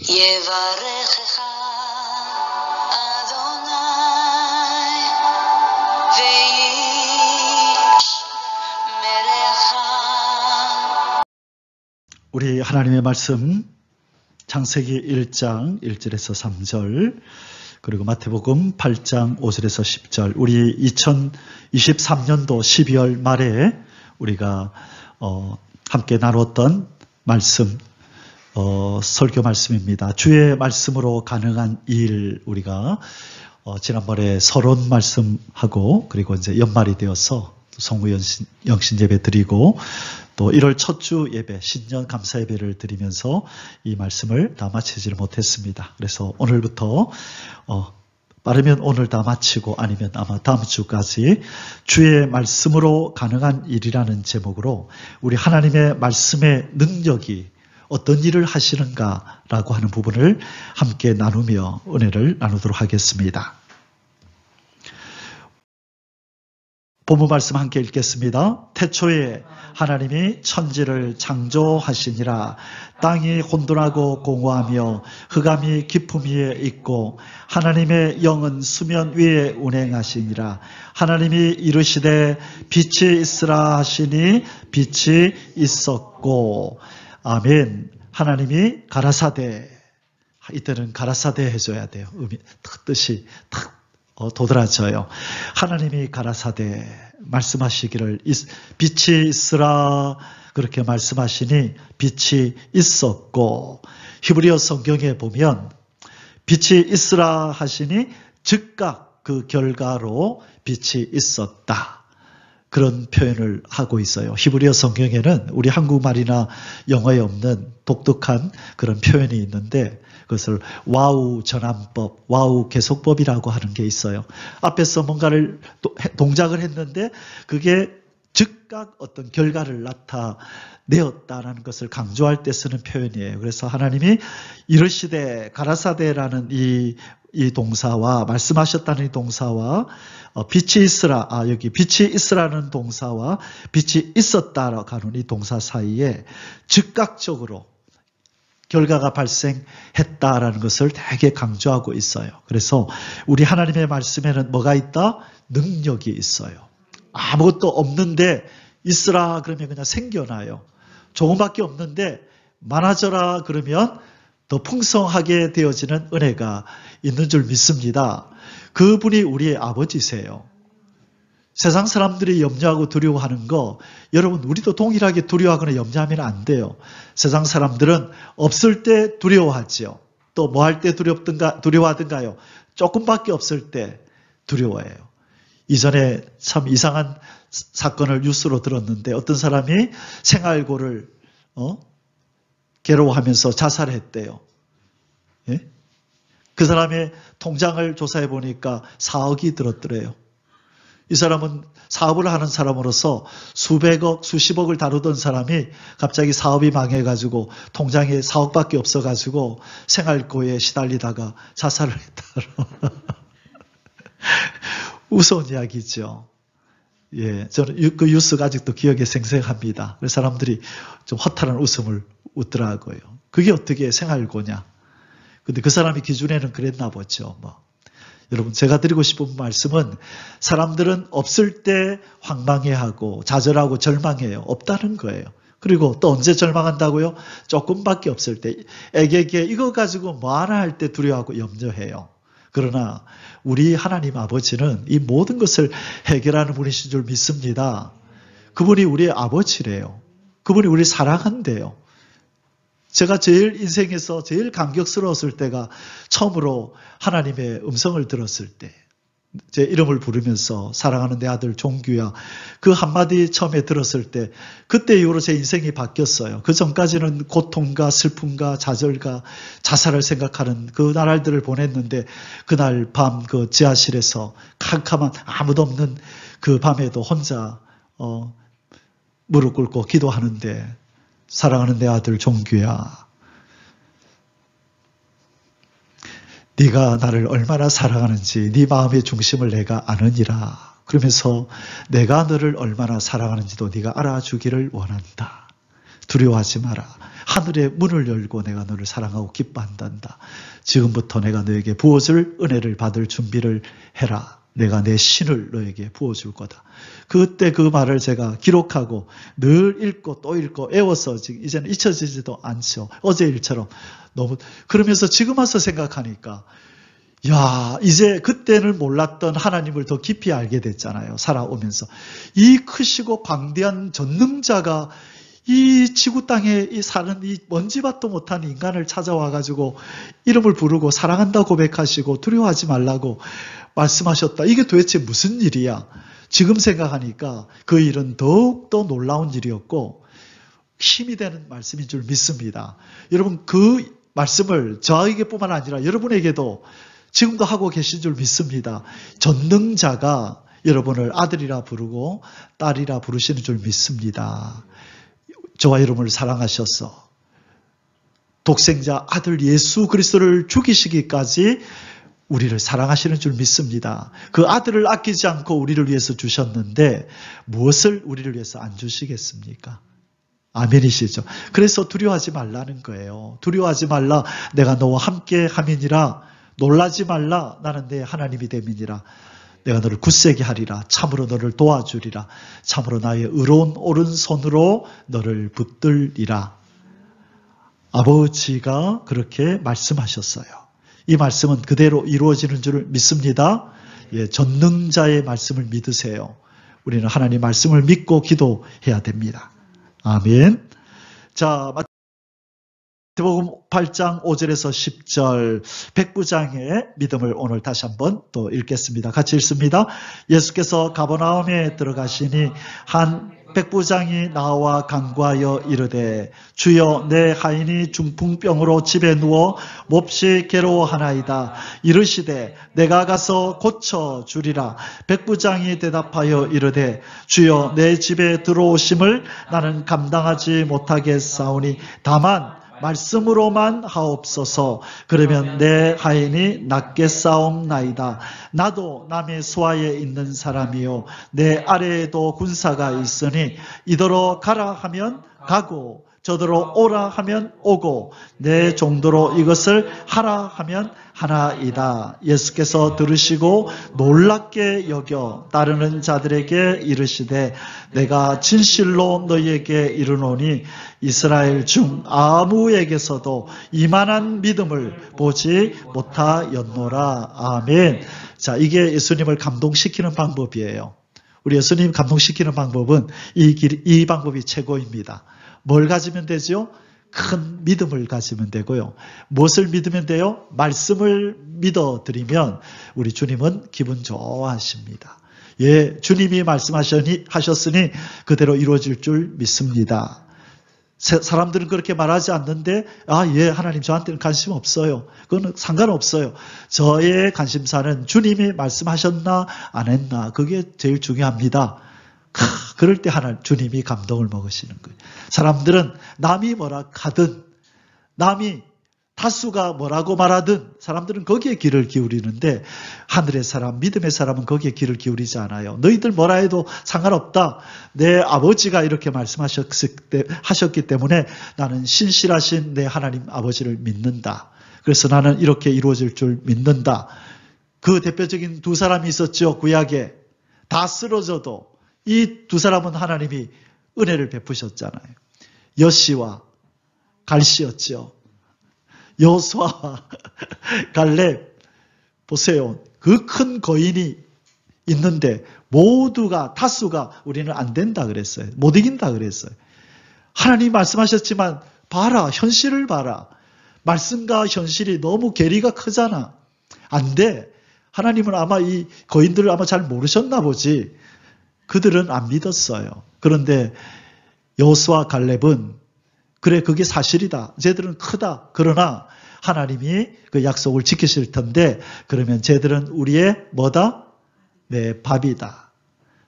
יברכך אדוני וישמרך. 우리 하나님의 말씀 창세기 1장 1절에서 3절 그리고 마태복음 8장 5절에서 10절 우리 2023년도 12월 말에 우리가 함께 나눴던 말씀 설교 말씀입니다. 주의 말씀으로 가능한 일 우리가 지난번에 서론 말씀하고 그리고 이제 연말이 되어서 성부 영신 예배 드리고 또 1월 첫 주 예배 신년 감사 예배를 드리면서 이 말씀을 다 마치지를 못했습니다. 그래서 오늘부터 빠르면 오늘 다 마치고 아니면 아마 다음 주까지 주의 말씀으로 가능한 일이라는 제목으로 우리 하나님의 말씀의 능력이 어떤 일을 하시는가라고 하는 부분을 함께 나누며 은혜를 나누도록 하겠습니다. 본문 말씀 함께 읽겠습니다. 태초에 하나님이 천지를 창조하시니라. 땅이 혼돈하고 공허하며 흑암이 깊음 위에 있고 하나님의 영은 수면 위에 운행하시니라. 하나님이 이르시되 빛이 있으라 하시니 빛이 있었고. 아멘. 하나님이 가라사대. 이때는 가라사대 해줘야 돼요. 뜻이 탁 도드라져요. 하나님이 가라사대 말씀하시기를 빛이 있으라 그렇게 말씀하시니 빛이 있었고. 히브리어 성경에 보면 빛이 있으라 하시니 즉각 그 결과로 빛이 있었다. 그런 표현을 하고 있어요. 히브리어 성경에는 우리 한국말이나 영어에 없는 독특한 그런 표현이 있는데 그것을 와우 전환법, 와우 계속법이라고 하는 게 있어요. 앞에서 뭔가를 동작을 했는데 그게 즉각 어떤 결과를 나타내었다는 것을 강조할 때 쓰는 표현이에요. 그래서 하나님이 이르시되 가라사대라는 이 동사와 말씀하셨다는 이 동사와 빛이 있으라, 여기 빛이 있으라는 동사와 빛이 있었다라고 하는 이 동사 사이에 즉각적으로 결과가 발생했다라는 것을 되게 강조하고 있어요. 그래서 우리 하나님의 말씀에는 뭐가 있다? 능력이 있어요. 아무것도 없는데 있으라 그러면 그냥 생겨나요. 조금밖에 없는데 많아져라 그러면 더 풍성하게 되어지는 은혜가 있는 줄 믿습니다. 그분이 우리의 아버지세요. 세상 사람들이 염려하고 두려워하는 거 여러분 우리도 동일하게 두려워하거나 염려하면 안 돼요. 세상 사람들은 없을 때 두려워하지요. 또 뭐 할 때 두려워하든가요. 조금밖에 없을 때 두려워해요. 이전에 참 이상한 사건을 뉴스로 들었는데 어떤 사람이 생활고를 괴로워하면서 자살했대요. 예? 그 사람의 통장을 조사해 보니까 4억이 들었더래요. 이 사람은 사업을 하는 사람으로서 수백억, 수십억을 다루던 사람이 갑자기 사업이 망해가지고 통장에 4억밖에 없어가지고 생활고에 시달리다가 자살을 했다. 우스운 이야기죠. 예, 저는 그 뉴스가 아직도 기억에 생생합니다. 그래서 사람들이 좀 허탈한 웃음을 웃더라고요. 그게 어떻게 생활고냐. 근데 그 사람이 기준에는 그랬나 보죠. 여러분 제가 드리고 싶은 말씀은 사람들은 없을 때 황망해하고 좌절하고 절망해요. 없다는 거예요. 그리고 또 언제 절망한다고요? 조금밖에 없을 때. 애게게 이거 가지고 뭐 하나 할 때 두려워하고 염려해요. 그러나 우리 하나님 아버지는 이 모든 것을 해결하는 분이신 줄 믿습니다. 그분이 우리의 아버지래요. 그분이 우리를 사랑한대요. 제가 제일 인생에서 제일 감격스러웠을 때가 처음으로 하나님의 음성을 들었을 때 제 이름을 부르면서 사랑하는 내 아들 종규야 그 한마디 처음에 들었을 때 그때 이후로 제 인생이 바뀌었어요. 그 전까지는 고통과 슬픔과 좌절과 자살을 생각하는 그 나날들을 보냈는데 그날 밤 그 지하실에서 캄캄한 아무도 없는 그 밤에도 혼자 무릎 꿇고 기도하는데 사랑하는 내 아들 종규야 네가 나를 얼마나 사랑하는지 네 마음의 중심을 내가 아느니라. 그러면서 내가 너를 얼마나 사랑하는지도 네가 알아주기를 원한다. 두려워하지 마라. 하늘의 문을 열고 내가 너를 사랑하고 기뻐한단다. 지금부터 내가 너에게 부어줄 은혜를 받을 준비를 해라. 내가 내 신을 너에게 부어줄 거다. 그때 그 말을 제가 기록하고 늘 읽고 또 읽고 애워서 이제는 잊혀지지도 않죠. 어제 일처럼 너무 그러면서 지금 와서 생각하니까 야, 이제 그때는 몰랐던 하나님을 더 깊이 알게 됐잖아요. 살아오면서. 이 크시고 광대한 전능자가 이 지구 땅에 사는 이 먼지밭도 못한 인간을 찾아와가지고 이름을 부르고 사랑한다 고백하시고 두려워하지 말라고 말씀하셨다. 이게 도대체 무슨 일이야? 지금 생각하니까 그 일은 더욱더 놀라운 일이었고 힘이 되는 말씀인 줄 믿습니다. 여러분 그 말씀을 저에게뿐만 아니라 여러분에게도 지금도 하고 계신 줄 믿습니다. 전능자가 여러분을 아들이라 부르고 딸이라 부르시는 줄 믿습니다. 저와 여러분을 사랑하셔서 독생자 아들 예수 그리스도를 죽이시기까지 우리를 사랑하시는 줄 믿습니다. 그 아들을 아끼지 않고 우리를 위해서 주셨는데 무엇을 우리를 위해서 안 주시겠습니까? 아멘이시죠. 그래서 두려워하지 말라는 거예요. 두려워하지 말라. 내가 너와 함께 함이니라. 놀라지 말라. 나는 내 하나님이 됨이니라. 내가 너를 굳세게 하리라. 참으로 너를 도와주리라. 참으로 나의 의로운 오른손으로 너를 붙들리라. 아버지가 그렇게 말씀하셨어요. 이 말씀은 그대로 이루어지는 줄 믿습니다. 예, 전능자의 말씀을 믿으세요. 우리는 하나님 말씀을 믿고 기도해야 됩니다. 아멘. 자, 마태복음 8장 5절에서 10절 백부장의 믿음을 오늘 다시 한번 또 읽겠습니다. 같이 읽습니다. 예수께서 가버나움에 들어가시니 한 백부장이 나와 간구하여 이르되 주여 내 하인이 중풍병으로 집에 누워 몹시 괴로워하나이다. 이르시되 내가 가서 고쳐주리라. 백부장이 대답하여 이르되 주여 내 집에 들어오심을 나는 감당하지 못하겠사오니 다만 말씀으로만 하옵소서. 그러면 내 하인이 낫겠사옵나이다. 나도 남의 수하에 있는 사람이요 내 아래에도 군사가 있으니 이더러 가라 하면 가고 저더러 오라 하면 오고 내 정도로 이것을 하라 하면 하나이다. 예수께서 들으시고 놀랍게 여겨 따르는 자들에게 이르시되 내가 진실로 너희에게 이르노니 이스라엘 중 아무에게서도 이만한 믿음을 보지 못하였노라. 아멘. 자, 이게 예수님을 감동시키는 방법이에요. 우리 예수님 감동시키는 방법은 이 방법이 최고입니다. 뭘 가지면 되죠? 큰 믿음을 가지면 되고요. 무엇을 믿으면 돼요? 말씀을 믿어드리면 우리 주님은 기분 좋아하십니다. 예, 주님이 말씀하셨으니 그대로 이루어질 줄 믿습니다. 사람들은 그렇게 말하지 않는데 예, 하나님 저한테는 관심 없어요. 그건 상관없어요. 저의 관심사는 주님이 말씀하셨나 안 했나 그게 제일 중요합니다. 그럴 때 주님이 감동을 먹으시는 거예요. 사람들은 남이 뭐라 하든 남이 다수가 뭐라고 말하든 사람들은 거기에 귀를 기울이는데 하늘의 사람, 믿음의 사람은 거기에 귀를 기울이지 않아요. 너희들 뭐라 해도 상관없다. 내 아버지가 이렇게 말씀하셨기 때문에 나는 신실하신 내 하나님 아버지를 믿는다. 그래서 나는 이렇게 이루어질 줄 믿는다. 그 대표적인 두 사람이 있었죠. 구약에. 다 쓰러져도 이 두 사람은 하나님이 은혜를 베푸셨잖아요. 여시와 갈시였죠. 여호수아와 갈렙 보세요. 그 큰 거인이 있는데 모두가 다수가 우리는 안 된다 그랬어요. 못 이긴다 그랬어요. 하나님 말씀하셨지만 봐라. 현실을 봐라. 말씀과 현실이 너무 괴리가 크잖아. 안 돼. 하나님은 아마 이 거인들을 아마 잘 모르셨나 보지. 그들은 안 믿었어요. 그런데 여호수아 갈렙은 그래 그게 사실이다. 쟤들은 크다. 그러나 하나님이 그 약속을 지키실 텐데 그러면 쟤들은 우리의 뭐다? 내 밥이다.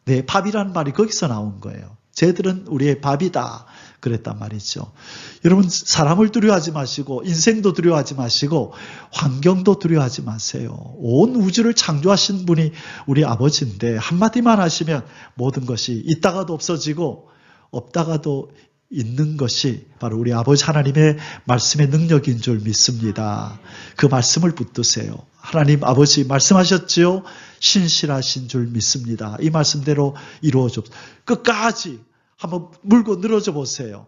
내 밥이라는 말이 거기서 나온 거예요. 쟤들은 우리의 밥이다. 그랬단 말이죠. 여러분 사람을 두려워하지 마시고 인생도 두려워하지 마시고 환경도 두려워하지 마세요. 온 우주를 창조하신 분이 우리 아버지인데 한마디만 하시면 모든 것이 있다가도 없어지고 없다가도 있는 것이 바로 우리 아버지 하나님의 말씀의 능력인 줄 믿습니다. 그 말씀을 붙드세요. 하나님 아버지 말씀하셨지요? 신실하신 줄 믿습니다. 이 말씀대로 이루어져 끝까지 한번 물고 늘어져 보세요.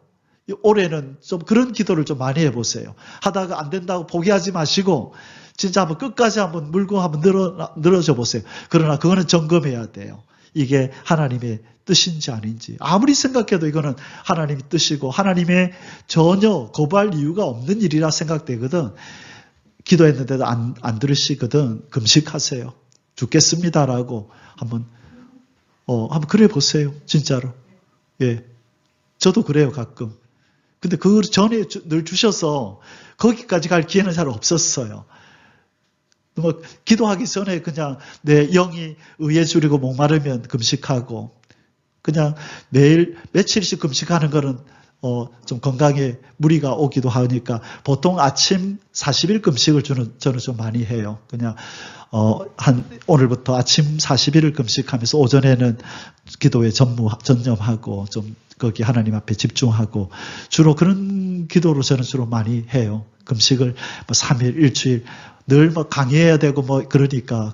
올해는 좀 그런 기도를 좀 많이 해보세요. 하다가 안 된다고 포기하지 마시고 진짜 한번 끝까지 한번 물고 한번 늘어져 보세요. 그러나 그거는 점검해야 돼요. 이게 하나님의 뜻인지 아닌지. 아무리 생각해도 이거는 하나님의 뜻이고 하나님의 전혀 거부할 이유가 없는 일이라 생각되거든. 기도했는데도 안 들으시거든. 금식하세요. 죽겠습니다라고 한번 그래 보세요. 진짜로. 예. 저도 그래요, 가끔. 근데 그 전에 늘 주셔서 거기까지 갈 기회는 잘 없었어요. 뭐 기도하기 전에 그냥 내 영이 의에 줄이고 목마르면 금식하고 그냥 매일 며칠씩 금식하는 거는 좀 건강에 무리가 오기도 하니까 보통 아침 40일 금식을 저는 좀 많이 해요. 그냥 오늘부터 아침 40일을 금식하면서 오전에는 기도에 전념하고 좀 거기 하나님 앞에 집중하고 주로 그런 기도로 저는 주로 많이 해요. 금식을 뭐 3일, 일주일 늘 뭐 강의해야 되고 뭐 그러니까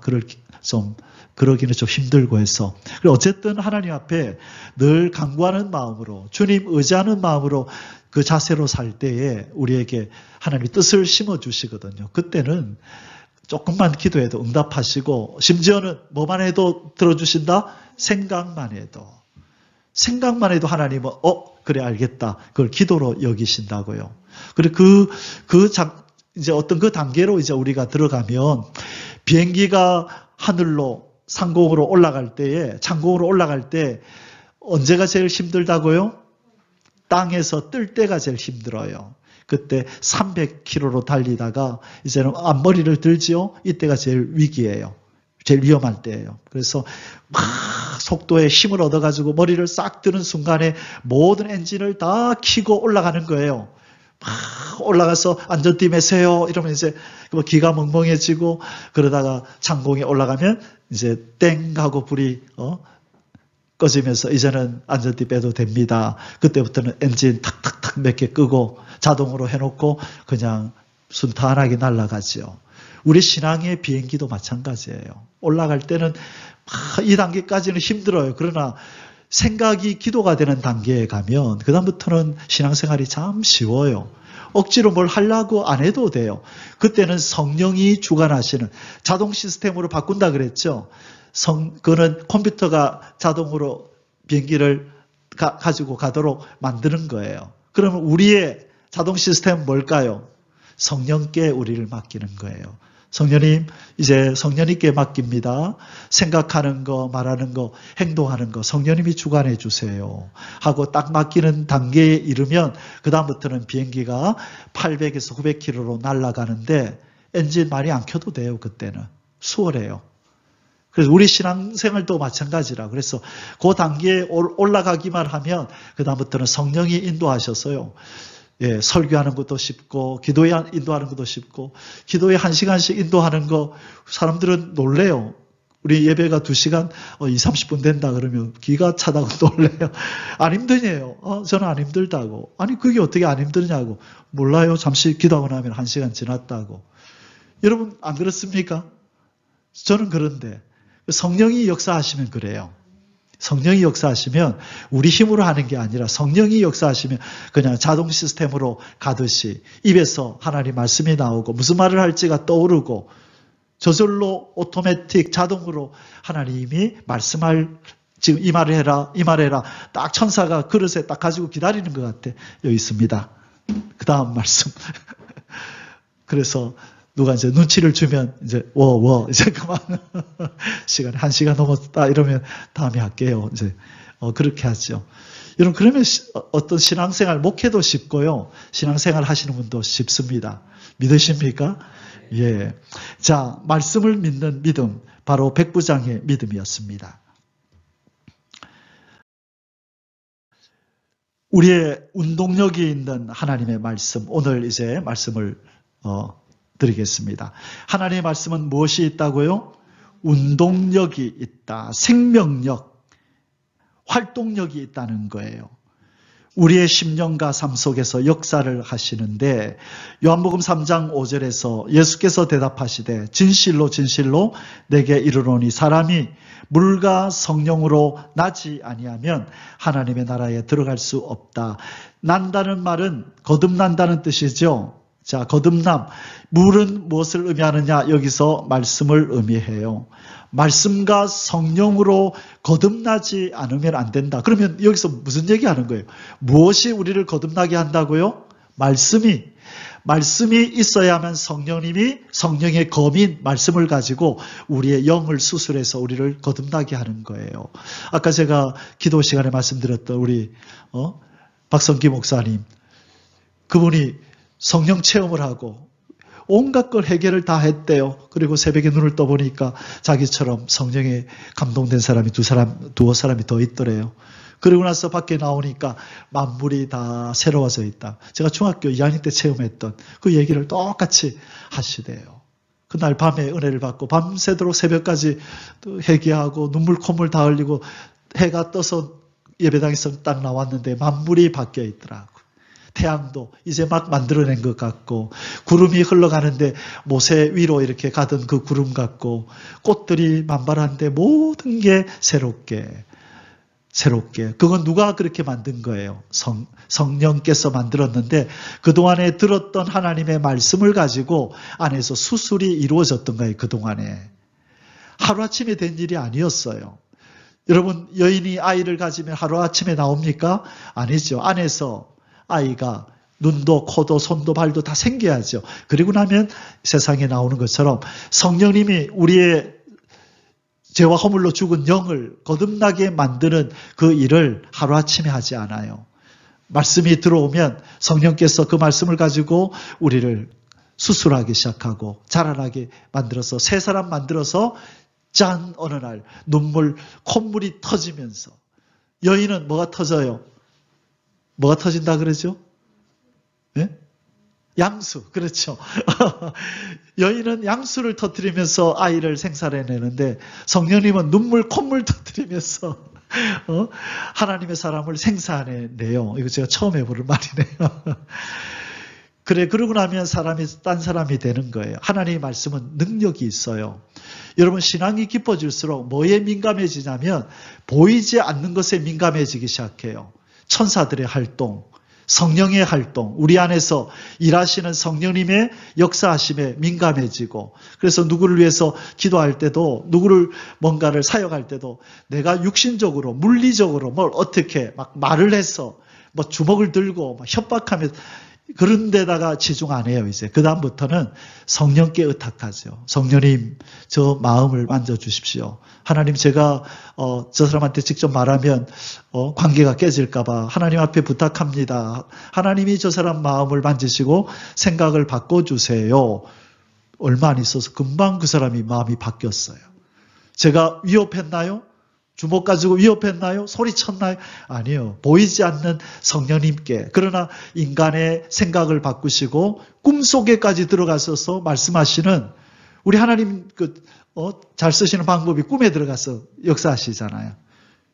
그러기는 좀 힘들고 해서. 그리고 어쨌든 하나님 앞에 늘 간구하는 마음으로 주님 의지하는 마음으로 그 자세로 살 때에 우리에게 하나님이 뜻을 심어주시거든요. 그때는 조금만 기도해도 응답하시고 심지어는 뭐만 해도 들어주신다? 생각만 해도 하나님은 그래 알겠다. 그걸 기도로 여기신다고요. 그리고 이제 어떤 그 단계로 이제 우리가 들어가면 비행기가 하늘로 상공으로 올라갈 때에 창공으로 올라갈 때 언제가 제일 힘들다고요? 땅에서 뜰 때가 제일 힘들어요. 그때 300km로 달리다가 이제는 앞머리를 들지요? 이때가 제일 위기예요. 제일 위험할 때예요. 그래서 막 속도에 힘을 얻어가지고 머리를 싹 드는 순간에 모든 엔진을 다 켜고 올라가는 거예요. 막 올라가서 안전띠 매세요. 이러면 이제 기가 멍멍해지고 그러다가 창공에 올라가면 이제 땡 하고 불이 꺼지면서 이제는 안전띠 빼도 됩니다. 그때부터는 엔진 탁탁탁 몇 개 끄고 자동으로 해놓고 그냥 순탄하게 날아가죠. 우리 신앙의 비행기도 마찬가지예요. 올라갈 때는 이 단계까지는 힘들어요. 그러나 생각이 기도가 되는 단계에 가면 그 다음부터는 신앙생활이 참 쉬워요. 억지로 뭘 하려고 안 해도 돼요. 그때는 성령이 주관하시는 자동 시스템으로 바꾼다 그랬죠. 그거는 컴퓨터가 자동으로 비행기를 가지고 가도록 만드는 거예요. 그러면 우리의 자동 시스템은 뭘까요? 성령께 우리를 맡기는 거예요. 성령님, 이제 성령님께 맡깁니다. 생각하는 거, 말하는 거, 행동하는 거 성령님이 주관해 주세요. 하고 딱 맡기는 단계에 이르면 그 다음부터는 비행기가 800에서 900km로 날아가는데 엔진 많이 안 켜도 돼요. 그때는. 수월해요. 그래서 우리 신앙생활도 마찬가지라. 그래서 그 단계에 올라가기만 하면 그 다음부터는 성령이 인도하셔서요. 예, 설교하는 것도 쉽고 기도에 인도하는 것도 쉽고 기도에 1시간씩 인도하는 거 사람들은 놀래요. 우리 예배가 2시간 30분 된다 그러면 기가 차다고 놀래요. 안 힘드네요. 저는 안 힘들다고. 아니 그게 어떻게 안 힘드냐고. 몰라요. 잠시 기도하고 나면 1시간 지났다고. 여러분 안 그렇습니까? 저는 그런데 성령이 역사하시면 그래요. 성령이 역사하시면 우리 힘으로 하는 게 아니라 성령이 역사하시면 그냥 자동 시스템으로 가듯이 입에서 하나님 말씀이 나오고 무슨 말을 할지가 떠오르고 저절로 오토매틱 자동으로 하나님이 말씀할 지금 이 말을 해라 이 말을 해라 딱 천사가 그릇에 딱 가지고 기다리는 것 같아. 여기 있습니다. 그 다음 말씀. 그래서 누가 이제 눈치를 주면 이제 이제 그만 시간이 1시간 넘었다 이러면 다음에 할게요. 이제 그렇게 하죠. 여러분 그러면 어떤 신앙생활 목회도 쉽고요. 신앙생활 하시는 분도 쉽습니다. 믿으십니까? 예. 자, 말씀을 믿는 믿음 바로 백부장의 믿음이었습니다. 우리의 운동력이 있는 하나님의 말씀 오늘 이제 말씀을 드리겠습니다. 하나님의 말씀은 무엇이 있다고요? 운동력이 있다. 생명력, 활동력이 있다는 거예요. 우리의 심령과 삶 속에서 역사를 하시는데 요한복음 3장 5절에서 예수께서 대답하시되 진실로 진실로 내게 이르노니 사람이 물과 성령으로 나지 아니하면 하나님의 나라에 들어갈 수 없다. 난다는 말은 거듭난다는 뜻이죠. 자, 거듭남. 물은 무엇을 의미하느냐? 여기서 말씀을 의미해요. 말씀과 성령으로 거듭나지 않으면 안 된다. 그러면 여기서 무슨 얘기하는 거예요? 무엇이 우리를 거듭나게 한다고요? 말씀이 있어야만 성령님이 성령의 검인 말씀을 가지고 우리의 영을 수술해서 우리를 거듭나게 하는 거예요. 아까 제가 기도 시간에 말씀드렸던 우리 박성기 목사님, 그분이 성령 체험을 하고 온갖 걸 해결을 다 했대요. 그리고 새벽에 눈을 떠보니까 자기처럼 성령에 감동된 사람이 두어 사람이 더 있더래요. 그리고 나서 밖에 나오니까 만물이 다 새로워져 있다. 제가 중학교 2학년 때 체험했던 그 얘기를 똑같이 하시대요. 그날 밤에 은혜를 받고 밤새도록 새벽까지 회개하고 눈물 콧물 다 흘리고 해가 떠서 예배당에서 딱 나왔는데 만물이 바뀌어 있더라고요. 태양도 이제 막 만들어낸 것 같고 구름이 흘러가는데 모세 위로 이렇게 가던 그 구름 같고 꽃들이 만발한데 모든 게 새롭게 그건 누가 그렇게 만든 거예요? 성령께서 만들었는데 그동안에 들었던 하나님의 말씀을 가지고 안에서 수술이 이루어졌던 거예요. 그동안에 하루아침에 된 일이 아니었어요. 여러분, 여인이 아이를 가지면 하루아침에 나옵니까? 아니죠. 안에서 아이가 눈도 코도 손도 발도 다 생겨야죠. 그리고 나면 세상에 나오는 것처럼 성령님이 우리의 죄와 허물로 죽은 영을 거듭나게 만드는 그 일을 하루아침에 하지 않아요. 말씀이 들어오면 성령께서 그 말씀을 가지고 우리를 수술하기 시작하고 자라나게 만들어서 새 사람 만들어서 짠 어느 날 눈물 콧물이 터지면서 여인은 뭐가 터져요? 뭐가 터진다 그러죠? 예? 양수, 그렇죠. 여인은 양수를 터뜨리면서 아이를 생산해내는데 성령님은 눈물, 콧물 터뜨리면서 하나님의 사람을 생산해내요. 이거 제가 처음 해보는 말이네요. 그래, 그러고 나면 사람이 딴 사람이 되는 거예요. 하나님의 말씀은 능력이 있어요. 여러분, 신앙이 깊어질수록 뭐에 민감해지냐면 보이지 않는 것에 민감해지기 시작해요. 천사들의 활동, 성령의 활동, 우리 안에서 일하시는 성령님의 역사하심에 민감해지고, 그래서 누구를 위해서 기도할 때도, 누구를 뭔가를 사역할 때도 내가 육신적으로, 물리적으로 뭘 어떻게 막 말을 해서 뭐 주먹을 들고 막 협박하면서 그런 데다가 치중 안 해요, 이제. 그다음부터는 성령께 의탁하죠. 성령님, 저 마음을 만져주십시오. 하나님, 제가, 저 사람한테 직접 말하면, 관계가 깨질까봐 하나님 앞에 부탁합니다. 하나님이 저 사람 마음을 만지시고 생각을 바꿔주세요. 얼마 안 있어서 금방 그 사람이 마음이 바뀌었어요. 제가 위협했나요? 주먹 가지고 위협했나요? 소리쳤나요? 아니요. 보이지 않는 성령님께. 그러나 인간의 생각을 바꾸시고 꿈속에까지 들어가셔서 말씀하시는 우리 하나님 잘 쓰시는 방법이 꿈에 들어가서 역사하시잖아요.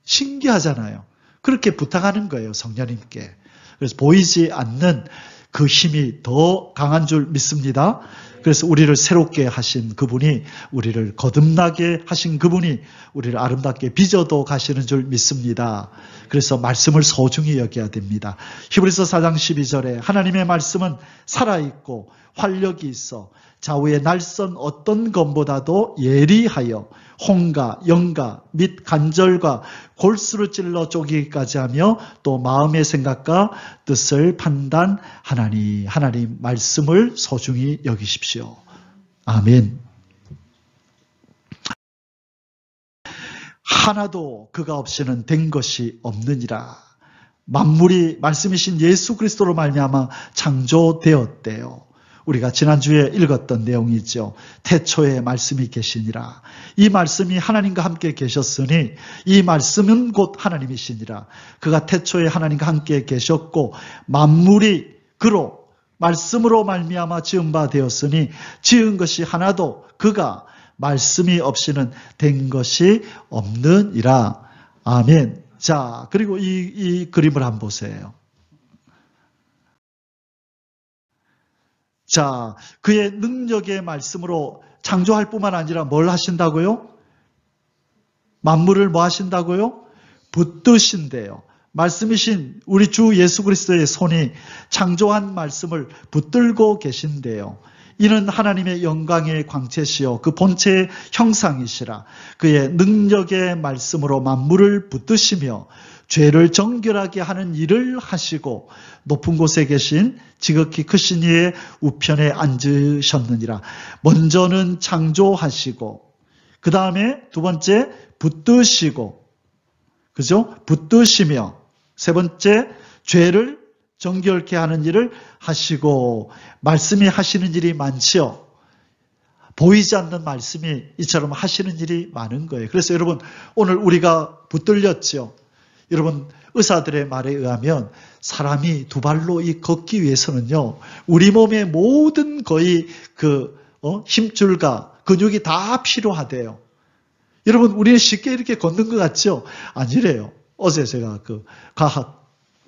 신기하잖아요. 그렇게 부탁하는 거예요, 성령님께. 그래서 보이지 않는 그 힘이 더 강한 줄 믿습니다. 그래서 우리를 새롭게 하신 그분이, 우리를 거듭나게 하신 그분이 우리를 아름답게 빚어도 가시는 줄 믿습니다. 그래서 말씀을 소중히 여겨야 됩니다. 히브리서 4장 12절에 하나님의 말씀은 살아있고 활력이 있어 좌우의 날선 어떤 검보다도 예리하여 홍과 영과 및 간절과 골수를 찔러 쪼개기까지 하며 또 마음의 생각과 뜻을 판단하나니. 하나님 말씀을 소중히 여기십시오. 아멘. 하나도 그가 없이는 된 것이 없느니라. 만물이 말씀이신 예수 그리스도로 말미암아 창조되었대요. 우리가 지난주에 읽었던 내용이죠. 태초에 말씀이 계시니라. 이 말씀이 하나님과 함께 계셨으니 이 말씀은 곧 하나님이시니라. 그가 태초에 하나님과 함께 계셨고 만물이 그로 말씀으로 말미암아 지은 바 되었으니 지은 것이 하나도 그가 말씀이 없이는 된 것이 없느니라. 아멘. 자, 그리고 이 그림을 한번 보세요. 자, 그의 능력의 말씀으로 창조할 뿐만 아니라 뭘 하신다고요? 만물을 뭐 하신다고요? 붙드신대요. 말씀이신 우리 주 예수 그리스도의 손이 창조한 말씀을 붙들고 계신대요. 이는 하나님의 영광의 광채시요 그 본체의 형상이시라. 그의 능력의 말씀으로 만물을 붙드시며 죄를 정결하게 하는 일을 하시고 높은 곳에 계신 지극히 크신 이의 우편에 앉으셨느니라. 먼저는 창조하시고 그 다음에 두 번째 붙드시고, 그죠? 붙드시며 세 번째 죄를 정결케 하는 일을 하시고. 말씀이 하시는 일이 많지요. 보이지 않는 말씀이 이처럼 하시는 일이 많은 거예요. 그래서 여러분 오늘 우리가 붙들렸죠. 여러분 의사들의 말에 의하면 사람이 두 발로 걷기 위해서는요, 우리 몸의 모든 거의 힘줄과 근육이 다 필요하대요. 여러분 우리는 쉽게 이렇게 걷는 것 같죠? 아니래요. 어제 제가 과학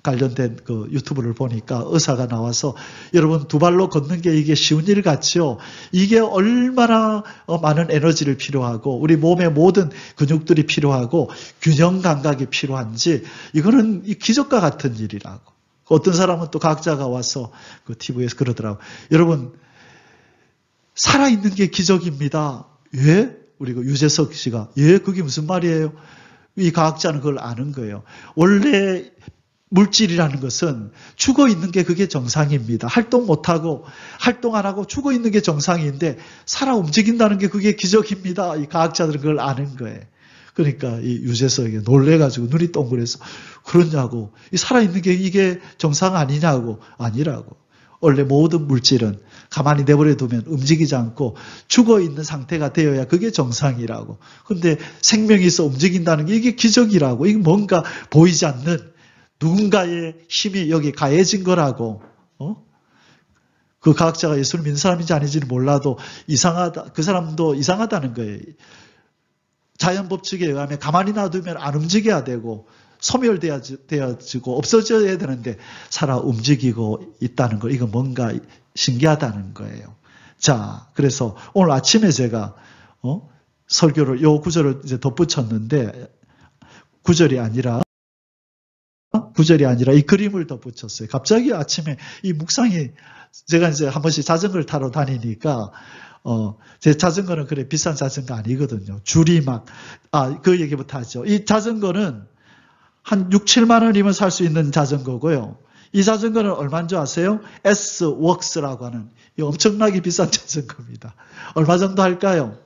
관련된 유튜브를 보니까 의사가 나와서 여러분 두 발로 걷는 게 이게 쉬운 일 같죠? 이게 얼마나 많은 에너지를 필요하고 우리 몸의 모든 근육들이 필요하고 균형 감각이 필요한지 이거는 기적과 같은 일이라고. 어떤 사람은 또 과학자가 와서 TV에서 그러더라고요. 여러분 살아있는 게 기적입니다. 예? 우리 유재석 씨가 예? 그게 무슨 말이에요? 이 과학자는 그걸 아는 거예요. 원래 물질이라는 것은 죽어 있는 게 그게 정상입니다. 활동 못하고 활동 안 하고 죽어 있는 게 정상인데 살아 움직인다는 게 그게 기적입니다. 이 과학자들은 그걸 아는 거예요. 그러니까 이 유재석이 놀래가지고 눈이 동그래서 그러냐고. 이 살아있는 게 이게 정상 아니냐고. 아니라고. 원래 모든 물질은 가만히 내버려 두면 움직이지 않고 죽어 있는 상태가 되어야 그게 정상이라고. 근데 생명이 있어 움직인다는 게 이게 기적이라고. 이게 뭔가 보이지 않는 누군가의 힘이 여기 가해진 거라고. 그 과학자가 예수를 믿는 사람인지 아닌지는 몰라도 이상하다. 그 사람도 이상하다는 거예요. 자연 법칙에 의하면 가만히 놔두면 안 움직여야 되고 소멸되어지고 없어져야 되는데 살아 움직이고 있다는 거. 이거 뭔가 신기하다는 거예요. 자, 그래서 오늘 아침에 제가 설교를 요 구절을 이제 덧붙였는데 구절이 아니라 이 그림을 덧붙였어요. 갑자기 아침에 이 묵상이 제가 이제 한 번씩 자전거를 타러 다니니까 제 자전거는 그래 비싼 자전거 아니거든요. 줄이 그 얘기부터 하죠. 이 자전거는 한 6, 7만 원이면 살 수 있는 자전거고요. 이 자전거는 얼마인 줄 아세요? S-Works라고 하는 이 엄청나게 비싼 자전거입니다. 얼마 정도 할까요?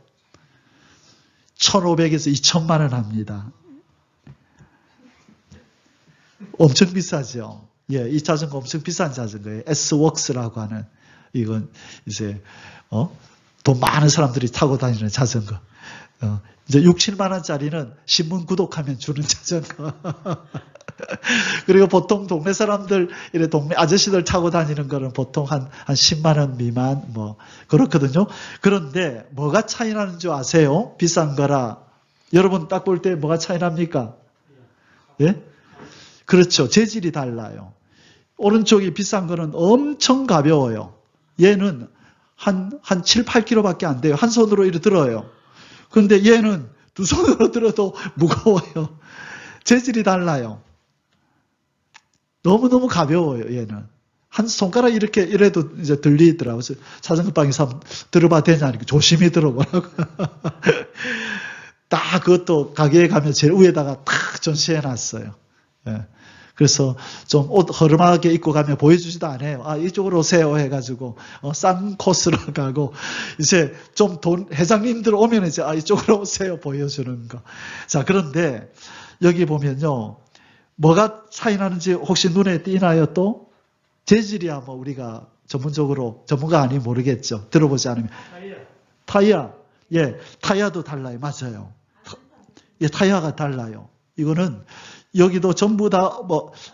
1,500에서 2,000만 원 합니다. 엄청 비싸죠. 예, 이 자전거 엄청 비싼 자전거예요. S-Works라고 하는 이건 이제 돈 많은 사람들이 타고 다니는 자전거. 이제 6, 7만 원짜리는 신문 구독하면 주는 자전거. 그리고 보통 동네 사람들, 동네 아저씨들 타고 다니는 거는 보통 한 10만 원 미만, 그렇거든요. 그런데 뭐가 차이 나는 줄 아세요? 비싼 거라. 여러분 딱 볼 때 뭐가 차이 납니까? 예? 그렇죠. 재질이 달라요. 오른쪽이 비싼 거는 엄청 가벼워요. 얘는 한 7, 8kg밖에 안 돼요. 한 손으로 이렇게 들어요. 그런데 얘는 두 손으로 들어도 무거워요. 재질이 달라요. 너무너무 가벼워요, 얘는. 한 손가락 이래도 이제 들리더라고요. 자전거방에서 한번 들어봐야 되냐니까 조심히 들어보라고. 딱 그것도 가게에 가면 제일 위에다가 탁 전시해 놨어요. 예. 그래서 좀 옷 허름하게 입고 가면 보여주지도 않아요. 이쪽으로 오세요 해가지고 싼 코스로 가고 이제 좀 회장님들 오면 이제 이쪽으로 오세요 보여주는 거. 자, 그런데 여기 보면요, 뭐가 차이 나는지 혹시 눈에 띄나요? 또 재질이야 우리가 전문적으로 전문가 아니면 모르겠죠. 들어보지 않으면. 타이어. 예, 타이어도 달라요. 맞아요. 예, 타이어가 달라요. 이거는 여기도 전부 다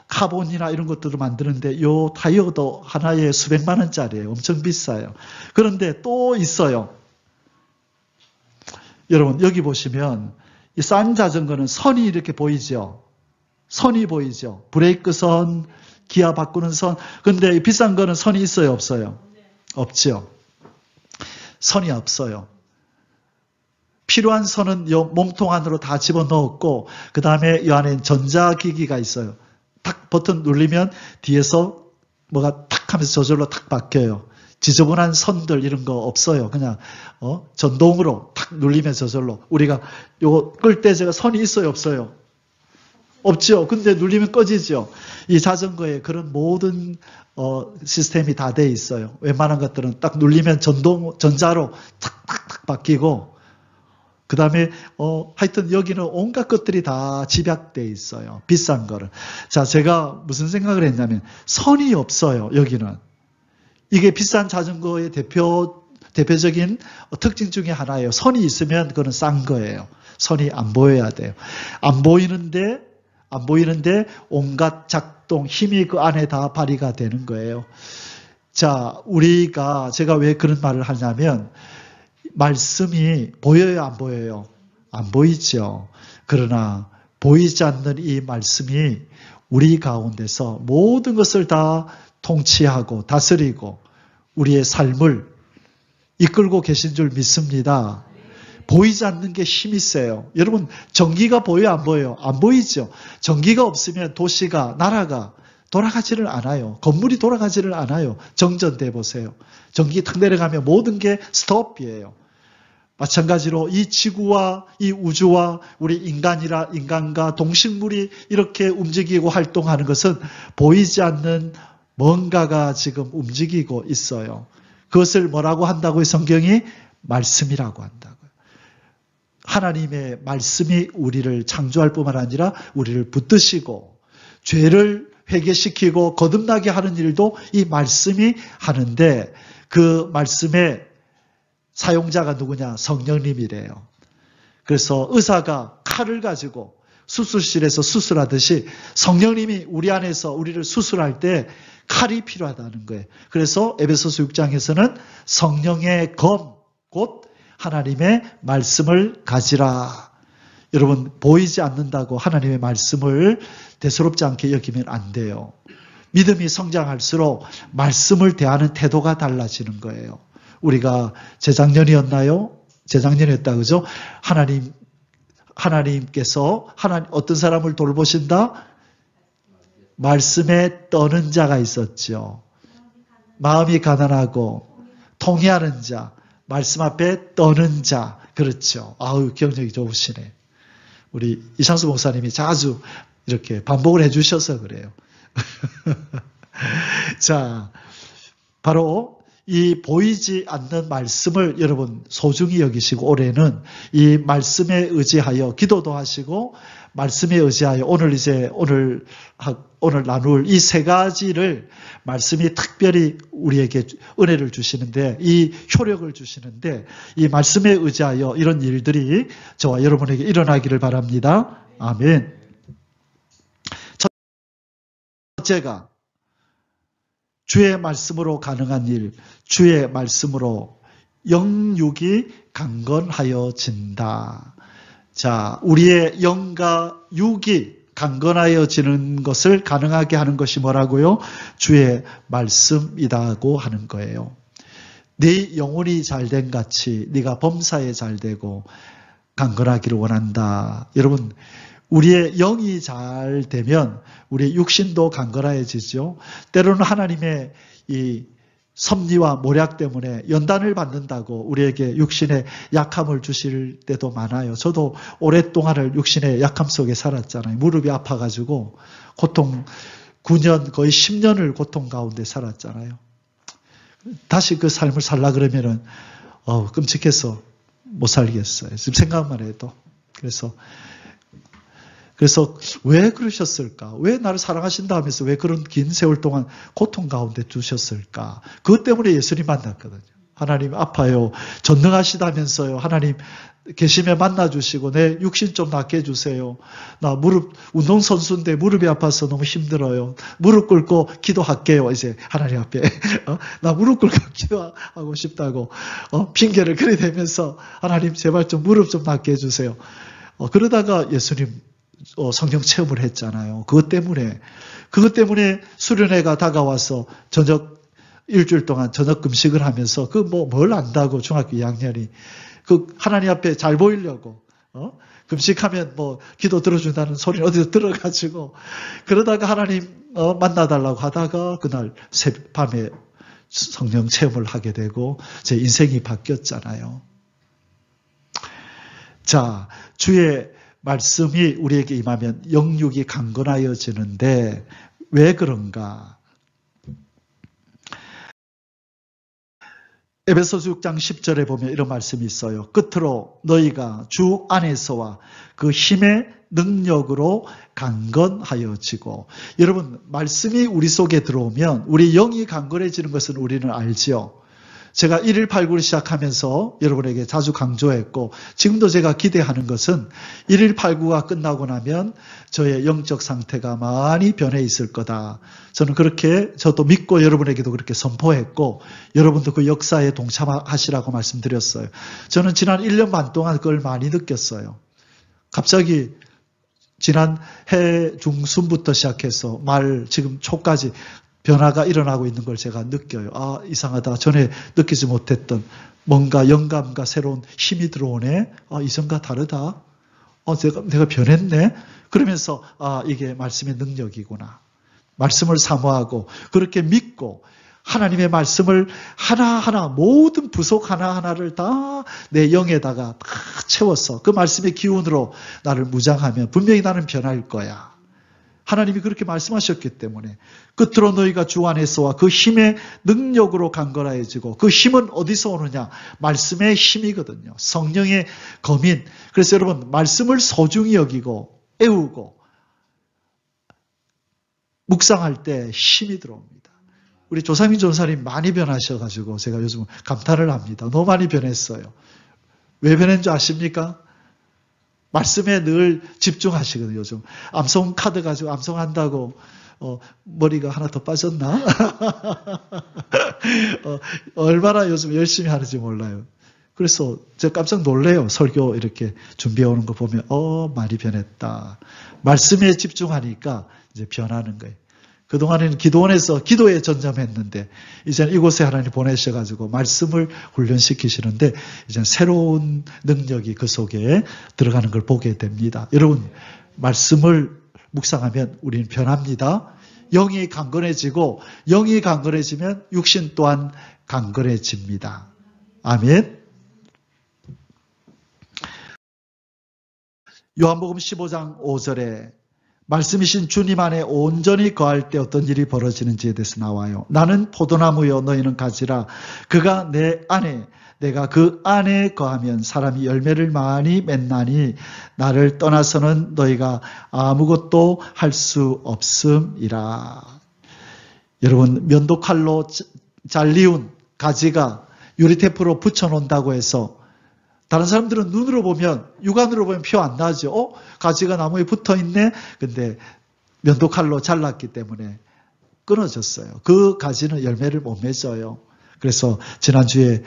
카본이나 이런 것들을 만드는데 요 타이어도 하나에 수백만 원짜리예요. 엄청 비싸요. 그런데 또 있어요. 여러분 여기 보시면 이 싼 자전거는 선이 이렇게 보이죠. 선이 보이죠. 브레이크 선, 기아 바꾸는 선. 근데 이 비싼 거는 선이 있어요, 없어요? 없죠. 선이 없어요. 필요한 선은 요 몸통 안으로 다 집어넣었고 그 다음에 이 안에 전자기기가 있어요. 탁 버튼 누르면 뒤에서 뭐가 탁 하면서 저절로 탁 바뀌어요. 지저분한 선들 이런 거 없어요. 그냥 전동으로 탁 누르면 저절로. 우리가 요거 끌 때 제가 선이 있어요, 없어요? 없죠. 근데 누르면 꺼지죠. 이 자전거에 그런 모든 시스템이 다 돼 있어요. 웬만한 것들은 딱 누르면 전자로 탁탁탁 바뀌고 그 다음에 하여튼 여기는 온갖 것들이 다 집약돼 있어요. 비싼 거를. 자, 제가 무슨 생각을 했냐면 선이 없어요. 여기는. 이게 비싼 자전거의 대표적인 특징 중에 하나예요. 선이 있으면 그거는 싼 거예요. 선이 안 보여야 돼요. 안 보이는데 온갖 작동, 힘이 그 안에 다 발휘가 되는 거예요. 자, 제가 왜 그런 말을 하냐면 말씀이 보여요, 안 보여요? 안 보이죠. 그러나 보이지 않는 이 말씀이 우리 가운데서 모든 것을 다 통치하고 다스리고 우리의 삶을 이끌고 계신 줄 믿습니다. 보이지 않는 게 힘이 세요. 여러분, 전기가 보여요, 안 보여요? 안 보이죠. 전기가 없으면 도시가, 나라가 돌아가지를 않아요. 건물이 돌아가지를 않아요. 정전돼 보세요. 전기 탁 내려가면 모든 게 스톱이에요. 마찬가지로 이 지구와 이 우주와 우리 인간과 동식물이 이렇게 움직이고 활동하는 것은 보이지 않는 뭔가가 지금 움직이고 있어요. 그것을 뭐라고 한다고요? 성경이 말씀이라고 한다고요. 하나님의 말씀이 우리를 창조할 뿐만 아니라 우리를 붙드시고 죄를 회개시키고 거듭나게 하는 일도 이 말씀이 하는데 그 말씀의 사용자가 누구냐? 성령님이래요. 그래서 의사가 칼을 가지고 수술실에서 수술하듯이 성령님이 우리 안에서 우리를 수술할 때 칼이 필요하다는 거예요. 그래서 에베소서 6장에서는 성령의 검, 곧 하나님의 말씀을 가지라. 여러분, 보이지 않는다고 하나님의 말씀을 대수롭지 않게 여기면 안 돼요. 믿음이 성장할수록 말씀을 대하는 태도가 달라지는 거예요. 우리가 재작년이었나요? 재작년이었다, 그죠? 하나님께서 어떤 사람을 돌보신다? 말씀에 떠는 자가 있었죠. 마음이 가난하고 통회하는 자, 말씀 앞에 떠는 자. 그렇죠. 아우, 기억력이 좋으시네. 우리 이상수 목사님이 자주 이렇게 반복을 해주셔서 그래요. 자, 바로 이 보이지 않는 말씀을 여러분 소중히 여기시고 올해는 이 말씀에 의지하여 기도도 하시고 말씀에 의지하여 오늘 나눌 이 세 가지를 말씀이 특별히 우리에게 은혜를 주시는데 이 효력을 주시는데 이 말씀에 의지하여 이런 일들이 저와 여러분에게 일어나기를 바랍니다. 아멘. 첫째가 주의 말씀으로 가능한 일, 주의 말씀으로 영육이 강건하여진다. 자, 우리의 영과 육이 강건하여지는 것을 가능하게 하는 것이 뭐라고요? 주의 말씀이라고 하는 거예요. 네 영혼이 잘된 같이 네가 범사에 잘되고 강건하기를 원한다. 여러분, 우리의 영이 잘 되면 우리의 육신도 강건해지죠. 때로는 하나님의 이 섭리와 모략 때문에 연단을 받는다고 우리에게 육신의 약함을 주실 때도 많아요. 저도 오랫동안을 육신의 약함 속에 살았잖아요. 무릎이 아파가지고 고통 9년 거의 10년을 고통 가운데 살았잖아요. 다시 그 삶을 살라 그러면은 끔찍해서 못 살겠어요. 지금 생각만 해도. 그래서 왜 그러셨을까? 왜 나를 사랑하신다 하면서 왜 그런 긴 세월 동안 고통 가운데 두셨을까? 그것 때문에 예수님 만났거든요. 하나님 아파요. 전능하시다면서요. 하나님 계시면 만나주시고 내 육신 좀 낫게 해주세요. 나 운동선수인데 무릎이 아파서 너무 힘들어요. 무릎 꿇고 기도할게요. 이제 하나님 앞에. 나 무릎 꿇고 기도하고 싶다고 핑계를 그리대면서 하나님 제발 좀 무릎 좀 낫게 해주세요. 그러다가 예수님 성령 체험을 했잖아요. 그것 때문에 수련회가 다가와서 저녁 일주일 동안 저녁 금식을 하면서 뭘 안다고 중학교 2학년이 하나님 앞에 잘 보이려고 금식하면 기도 들어준다는 소리는 어디서 들어가지고 그러다가 하나님 만나달라고 하다가 그날 밤에 성령 체험을 하게 되고 제 인생이 바뀌었잖아요. 자, 주의 말씀이 우리에게 임하면 영육이 강건하여지는데 왜 그런가? 에베소서 6장 10절에 보면 이런 말씀이 있어요. 끝으로 너희가 주 안에서와 그 힘의 능력으로 강건하여지고. 여러분, 말씀이 우리 속에 들어오면 우리 영이 강건해지는 것은 우리는 알지요. 제가 1일 8구를 시작하면서 여러분에게 자주 강조했고 지금도 제가 기대하는 것은 1일 8구가 끝나고 나면 저의 영적 상태가 많이 변해 있을 거다. 저는 그렇게 저도 믿고 여러분에게도 그렇게 선포했고 여러분도 그 역사에 동참하시라고 말씀드렸어요. 저는 지난 1년 반 동안 그걸 많이 느꼈어요. 갑자기 지난 해 중순부터 시작해서 말 지금 초까지 변화가 일어나고 있는 걸 제가 느껴요. 아, 이상하다. 전에 느끼지 못했던 뭔가 영감과 새로운 힘이 들어오네. 아, 이전과 다르다. 내가 변했네. 그러면서 이게 말씀의 능력이구나. 말씀을 사모하고 그렇게 믿고 하나님의 말씀을 하나하나 모든 부속 하나하나를 다 내 영에다가 다 채워서 그 말씀의 기운으로 나를 무장하면 분명히 나는 변할 거야. 하나님이 그렇게 말씀하셨기 때문에 끝으로 너희가 주 안에서와 그 힘의 능력으로 강건하여지고 그 힘은 어디서 오느냐? 말씀의 힘이거든요. 성령의 검인. 그래서 여러분 말씀을 소중히 여기고 애우고 묵상할 때 힘이 들어옵니다. 우리 조상민 전사님 많이 변하셔가지고 제가 요즘 감탄을 합니다. 너무 많이 변했어요. 왜 변한 줄 아십니까? 말씀에 늘 집중하시거든요. 요즘 암송 카드 가지고 암송한다고 머리가 하나 더 빠졌나? 얼마나 요즘 열심히 하는지 몰라요. 그래서 제가 깜짝 놀래요. 설교 이렇게 준비해 오는 거 보면 많이 변했다. 말씀에 집중하니까 이제 변하는 거예요. 그동안에는 기도원에서 기도에 전념했는데 이제는 이곳에 하나님 보내셔가지고 말씀을 훈련시키시는데 이제는 새로운 능력이 그 속에 들어가는 걸 보게 됩니다. 여러분 말씀을 묵상하면 우리는 변합니다. 영이 강건해지고 영이 강건해지면 육신 또한 강건해집니다. 아멘. 요한복음 15장 5절에 말씀이신 주님 안에 온전히 거할 때 어떤 일이 벌어지는지에 대해서 나와요. 나는 포도나무요 너희는 가지라. 그가 내 안에 내가 그 안에 거하면 사람이 열매를 많이 맺나니 나를 떠나서는 너희가 아무것도 할 수 없음이라. 여러분 면도칼로 잘리운 가지가 유리테이프로 붙여놓는다고 해서 다른 사람들은 눈으로 보면 육안으로 보면 표 안 나죠. 가지가 나무에 붙어있네. 근데 면도칼로 잘랐기 때문에 끊어졌어요. 그 가지는 열매를 못 맺어요. 그래서 지난주에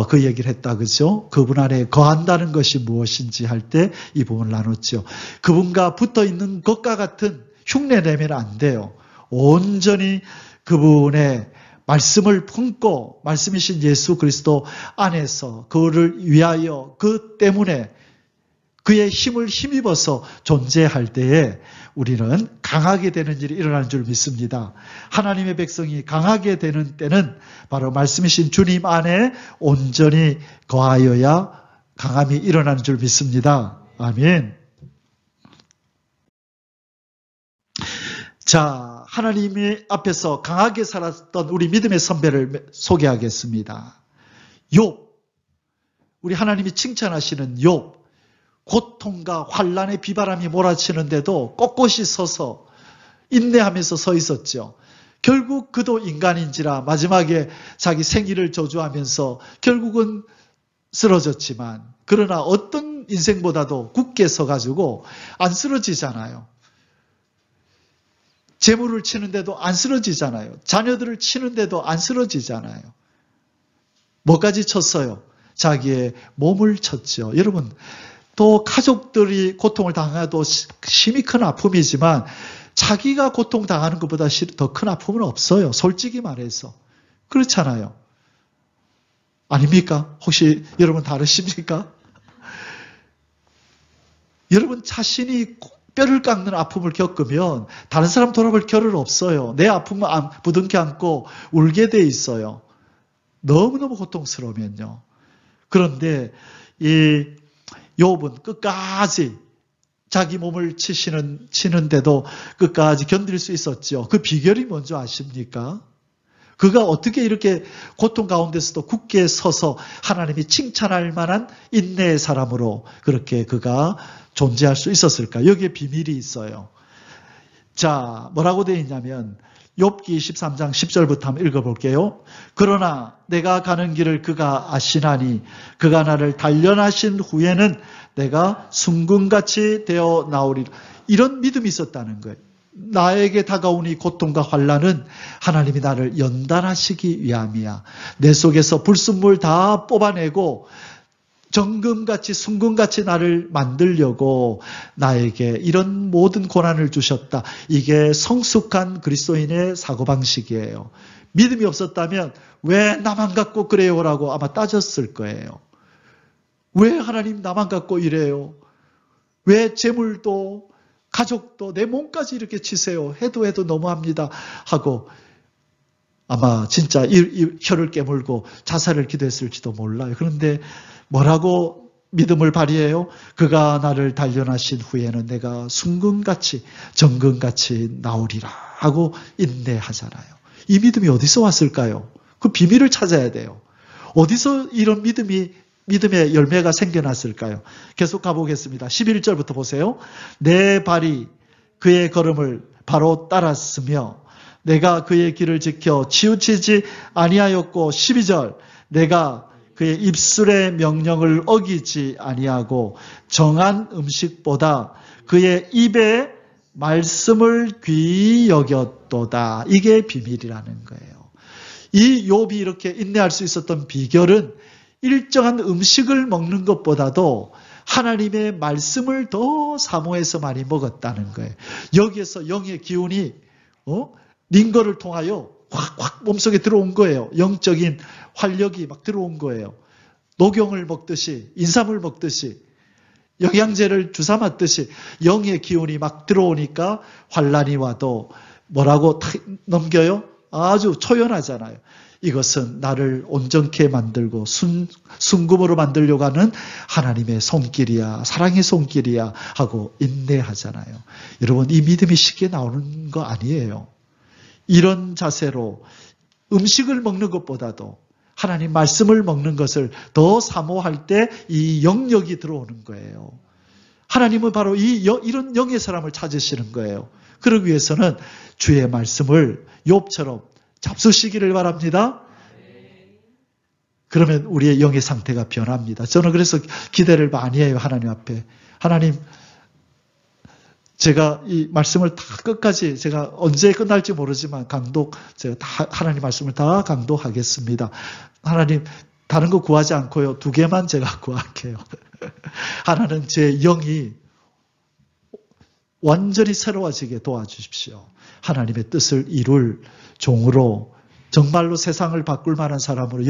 그 얘기를 했다 그죠? 그분 안에 거한다는 것이 무엇인지 할 때 이 부분을 나눴죠. 그분과 붙어있는 것과 같은 흉내 내면 안 돼요. 온전히 그분의 말씀을 품고 말씀이신 예수 그리스도 안에서 그를 위하여 그 때문에 그의 힘을 힘입어서 존재할 때에 우리는 강하게 되는 일이 일어나는 줄 믿습니다. 하나님의 백성이 강하게 되는 때는 바로 말씀이신 주님 안에 온전히 거하여야 강함이 일어나는 줄 믿습니다. 아멘. 자, 하나님의 앞에서 강하게 살았던 우리 믿음의 선배를 소개하겠습니다. 욥, 우리 하나님이 칭찬하시는 욥, 고통과 환난의 비바람이 몰아치는데도 꼿꼿이 서서 인내하면서 서 있었죠. 결국 그도 인간인지라 마지막에 자기 생일을 저주하면서 결국은 쓰러졌지만 그러나 어떤 인생보다도 굳게 서가지고 안 쓰러지잖아요. 재물을 치는데도 안 쓰러지잖아요. 자녀들을 치는데도 안 쓰러지잖아요. 뭐까지 쳤어요? 자기의 몸을 쳤죠. 여러분, 또 가족들이 고통을 당해도 심히 큰 아픔이지만 자기가 고통당하는 것보다 더 큰 아픔은 없어요. 솔직히 말해서. 그렇잖아요. 아닙니까? 혹시 여러분 다르십니까? 여러분 자신이 뼈를 깎는 아픔을 겪으면 다른 사람 돌아볼 겨를 없어요. 내 아픔을 부둥켜 안고 울게 돼 있어요. 너무너무 고통스러우면요. 그런데 이 욥은 끝까지 자기 몸을 치는데도 끝까지 견딜 수 있었죠. 그 비결이 뭔지 아십니까? 그가 어떻게 이렇게 고통 가운데서도 굳게 서서 하나님이 칭찬할 만한 인내의 사람으로 그렇게 그가 존재할 수 있었을까? 여기에 비밀이 있어요. 자, 뭐라고 되어 있냐면 욥기 13장 10절부터 한번 읽어볼게요. 그러나 내가 가는 길을 그가 아시나니 그가 나를 단련하신 후에는 내가 순금같이 되어 나오리라. 이런 믿음이 있었다는 거예요. 나에게 다가온 이 고통과 환난은 하나님이 나를 연단하시기 위함이야. 내 속에서 불순물 다 뽑아내고 정금같이 순금같이 나를 만들려고 나에게 이런 모든 고난을 주셨다. 이게 성숙한 그리스도인의 사고방식이에요. 믿음이 없었다면 왜 나만 갖고 그래요라고 아마 따졌을 거예요. 왜 하나님 나만 갖고 이래요? 왜 재물도 가족도 내 몸까지 이렇게 치세요? 해도 너무합니다 하고 아마 진짜 이 혀를 깨물고 자살을 기도했을지도 몰라요. 그런데 뭐라고 믿음을 발휘해요? 그가 나를 단련하신 후에는 내가 순금같이 정금같이 나오리라 하고 인내하잖아요. 이 믿음이 어디서 왔을까요? 그 비밀을 찾아야 돼요. 어디서 이런 믿음의 열매가 생겨났을까요? 계속 가보겠습니다. 11절부터 보세요. 내 발이 그의 걸음을 바로 따랐으며 내가 그의 길을 지켜 치우치지 아니하였고 12절 내가 그의 입술의 명령을 어기지 아니하고 정한 음식보다 그의 입에 말씀을 귀히 여겼도다. 이게 비밀이라는 거예요. 이 욥이 이렇게 인내할 수 있었던 비결은 일정한 음식을 먹는 것보다도 하나님의 말씀을 더 사모해서 많이 먹었다는 거예요. 여기에서 영의 기운이 링거를 통하여 확 몸속에 들어온 거예요. 영적인 활력이 막 들어온 거예요. 녹용을 먹듯이 인삼을 먹듯이 영양제를 주사 맞듯이 영의 기운이 막 들어오니까 환난이 와도 뭐라고 넘겨요? 아주 초연하잖아요. 이것은 나를 온전케 만들고 순금으로 만들려고 하는 하나님의 손길이야, 사랑의 손길이야 하고 인내하잖아요. 여러분, 이 믿음이 쉽게 나오는 거 아니에요. 이런 자세로 음식을 먹는 것보다도 하나님 말씀을 먹는 것을 더 사모할 때 이 영역이 들어오는 거예요. 하나님은 바로 이런 영의 사람을 찾으시는 거예요. 그러기 위해서는 주의 말씀을 욥처럼 잡수시기를 바랍니다. 그러면 우리의 영의 상태가 변합니다. 저는 그래서 기대를 많이 해요. 하나님 앞에. 하나님, 제가 이 말씀을 다 끝까지 제가 언제 끝날지 모르지만 제가 다 하나님 말씀을 다 강독하겠습니다. 하나님, 다른 거 구하지 않고요. 2개만 제가 구할게요. 하나는 제 영이 완전히 새로워지게 도와주십시오. 하나님의 뜻을 이룰 종으로 정말로 세상을 바꿀 만한 사람으로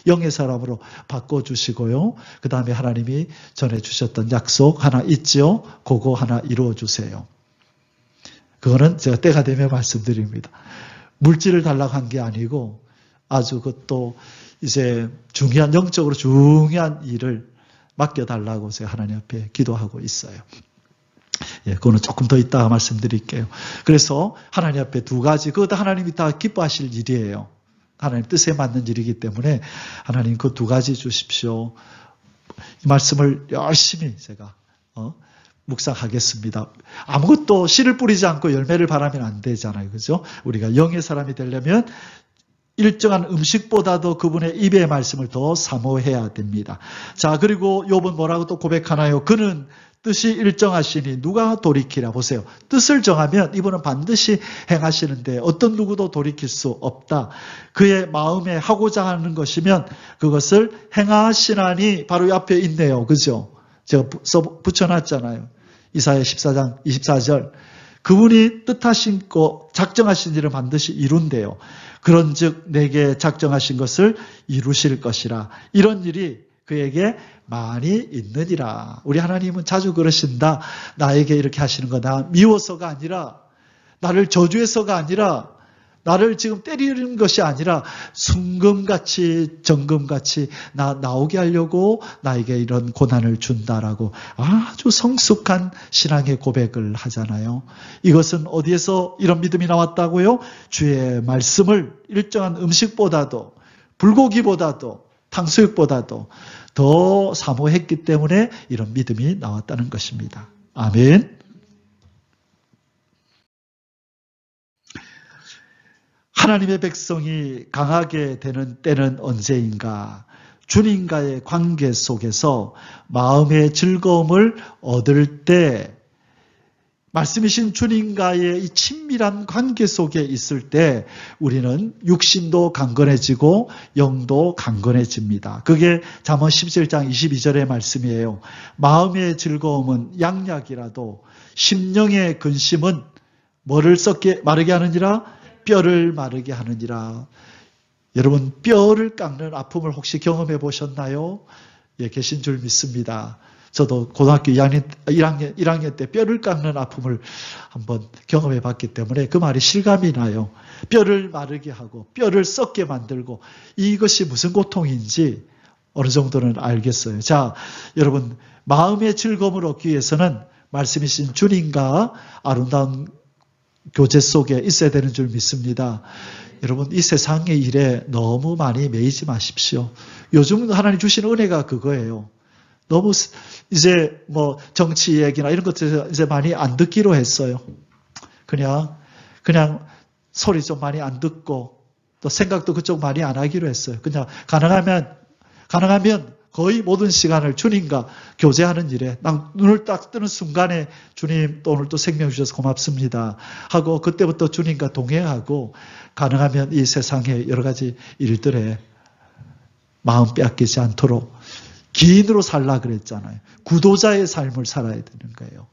영의 사람으로 바꿔주시고요. 그 다음에 하나님이 전해주셨던 약속 하나 있지요. 그거 하나 이루어주세요. 그거는 제가 때가 되면 말씀드립니다. 물질을 달라고 한 게 아니고 아주 그것도 이제 영적으로 중요한 일을 맡겨달라고 제가 하나님 앞에 기도하고 있어요. 예, 그거는 조금 더 이따가 말씀드릴게요. 그래서 하나님 앞에 2가지, 그것도 하나님이 다 기뻐하실 일이에요. 하나님 뜻에 맞는 일이기 때문에 하나님 그 2가지 주십시오. 이 말씀을 열심히 제가 묵상하겠습니다. 아무것도 씨를 뿌리지 않고 열매를 바라면 안 되잖아요. 그죠? 우리가 영의 사람이 되려면 일정한 음식보다도 그분의 입의 말씀을 더 사모해야 됩니다. 자, 그리고 욥은 뭐라고 또 고백하나요? 그는 뜻이 일정하시니 누가 돌이키라. 보세요. 뜻을 정하면 이분은 반드시 행하시는데 어떤 누구도 돌이킬 수 없다. 그의 마음에 하고자 하는 것이면 그것을 행하시나니 바로 옆에 있네요. 그죠? 제가 붙여놨잖아요. 이사야 14장 24절. 그분이 뜻하신 거 작정하신 일을 반드시 이룬대요. 그런즉 내게 작정하신 것을 이루실 것이라. 이런 일이 그에게 많이 있느니라. 우리 하나님은 자주 그러신다. 나에게 이렇게 하시는 거다. 미워서가 아니라, 나를 저주해서가 아니라, 나를 지금 때리는 것이 아니라 순금같이 정금같이 나오게 하려고 나에게 이런 고난을 준다라고 아주 성숙한 신앙의 고백을 하잖아요. 이것은 어디에서 이런 믿음이 나왔다고요? 주의 말씀을 일정한 음식보다도 불고기보다도 탕수육보다도 더 사모했기 때문에 이런 믿음이 나왔다는 것입니다. 아멘. 하나님의 백성이 강하게 되는 때는 언제인가? 주님과의 관계 속에서 마음의 즐거움을 얻을 때, 말씀이신 주님과의 이 친밀한 관계 속에 있을 때 우리는 육신도 강건해지고 영도 강건해집니다. 그게 잠언 17장 22절의 말씀이에요. 마음의 즐거움은 양약이라도 심령의 근심은 뭐를 썩게 마르게 하느니라? 뼈를 마르게 하느니라. 여러분, 뼈를 깎는 아픔을 혹시 경험해 보셨나요? 예, 계신 줄 믿습니다. 저도 고등학교 1학년 때 뼈를 깎는 아픔을 한번 경험해 봤기 때문에 그 말이 실감이 나요. 뼈를 마르게 하고 뼈를 썩게 만들고 이것이 무슨 고통인지 어느 정도는 알겠어요. 자, 여러분, 마음의 즐거움을 얻기 위해서는 말씀이신 주님과 아름다운 교제 속에 있어야 되는 줄 믿습니다. 여러분, 이 세상의 일에 너무 많이 매이지 마십시오. 요즘 하나님 주시는 은혜가 그거예요. 너무 이제 뭐 정치 얘기나 이런 것들 이제 많이 안 듣기로 했어요. 그냥 소리 좀 많이 안 듣고 또 생각도 그쪽 많이 안 하기로 했어요. 그냥 가능하면 거의 모든 시간을 주님과 교제하는 일에 눈을 딱 뜨는 순간에 주님 또 오늘 또 생명 주셔서 고맙습니다 하고 그때부터 주님과 동행하고 가능하면 이 세상의 여러 가지 일들에 마음 빼앗기지 않도록 기인으로 살라 그랬잖아요. 구도자의 삶을 살아야 되는 거예요.